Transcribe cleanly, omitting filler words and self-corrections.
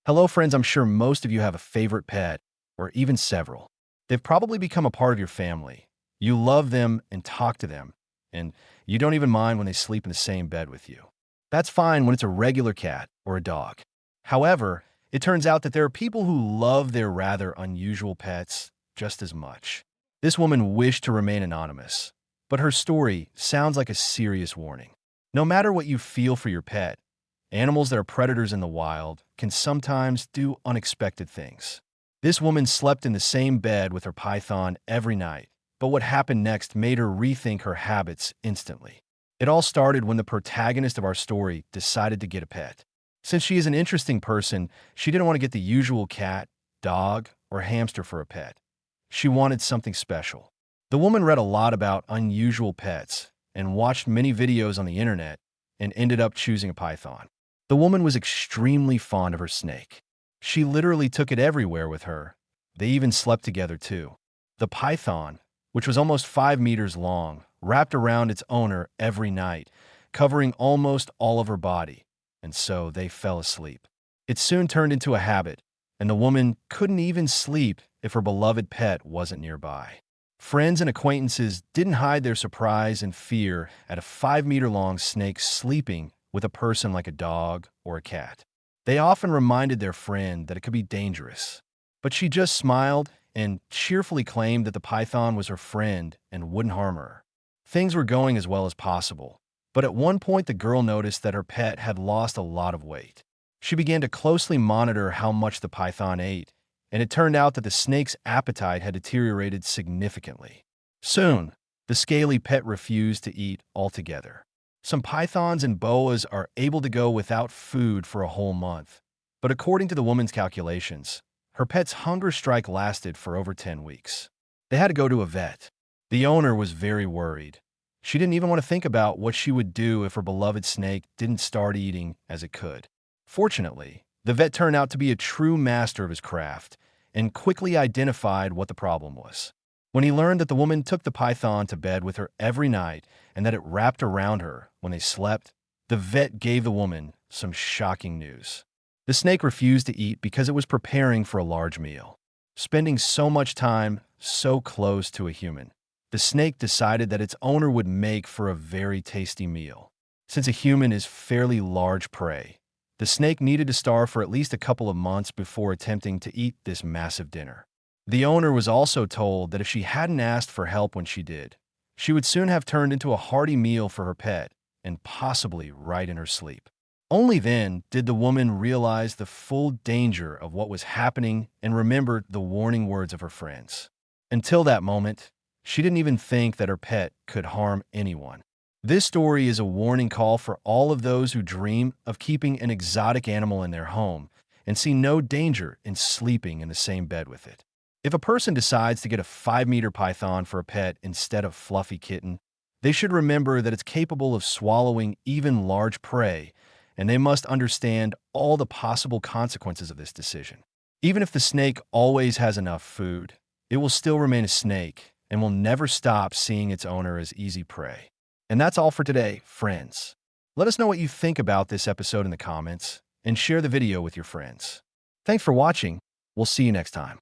Hello, friends. I'm sure most of you have a favorite pet, or even several. They've probably become a part of your family. You love them and talk to them, and you don't even mind when they sleep in the same bed with you. That's fine when it's a regular cat or a dog. However, it turns out that there are people who love their rather unusual pets just as much. This woman wished to remain anonymous, but her story sounds like a serious warning. No matter what you feel for your pet, animals that are predators in the wild can sometimes do unexpected things. This woman slept in the same bed with her python every night, but what happened next made her rethink her habits instantly. It all started when the protagonist of our story decided to get a pet. Since she is an interesting person, she didn't want to get the usual cat, dog, or hamster for a pet. She wanted something special. The woman read a lot about unusual pets and watched many videos on the internet and ended up choosing a python. The woman was extremely fond of her snake. She literally took it everywhere with her. They even slept together too. The python, which was almost 5 meters long, wrapped around its owner every night, covering almost all of her body, and so they fell asleep. It soon turned into a habit, and the woman couldn't even sleep if her beloved pet wasn't nearby. Friends and acquaintances didn't hide their surprise and fear at a 5-meter-long snake sleeping with a person like a dog or a cat. They often reminded their friend that it could be dangerous, but she just smiled and cheerfully claimed that the python was her friend and wouldn't harm her. Things were going as well as possible, but at one point the girl noticed that her pet had lost a lot of weight. She began to closely monitor how much the python ate, and it turned out that the snake's appetite had deteriorated significantly. Soon, the scaly pet refused to eat altogether. Some pythons and boas are able to go without food for a whole month, but according to the woman's calculations, her pet's hunger strike lasted for over 10 weeks. They had to go to a vet. The owner was very worried. She didn't even want to think about what she would do if her beloved snake didn't start eating as it could. Fortunately, the vet turned out to be a true master of his craft and quickly identified what the problem was. When he learned that the woman took the python to bed with her every night and that it wrapped around her when they slept, the vet gave the woman some shocking news. The snake refused to eat because it was preparing for a large meal. Spending so much time so close to a human, the snake decided that its owner would make for a very tasty meal. Since a human is fairly large prey, the snake needed to starve for at least a couple of months before attempting to eat this massive dinner. The owner was also told that if she hadn't asked for help when she did, she would soon have turned into a hearty meal for her pet, and possibly right in her sleep. Only then did the woman realize the full danger of what was happening and remembered the warning words of her friends. Until that moment, she didn't even think that her pet could harm anyone. This story is a warning call for all of those who dream of keeping an exotic animal in their home and see no danger in sleeping in the same bed with it. If a person decides to get a 5-meter python for a pet instead of fluffy kitten, they should remember that it's capable of swallowing even large prey, and they must understand all the possible consequences of this decision. Even if the snake always has enough food, it will still remain a snake and will never stop seeing its owner as easy prey. And that's all for today, friends. Let us know what you think about this episode in the comments and share the video with your friends. Thanks for watching. We'll see you next time.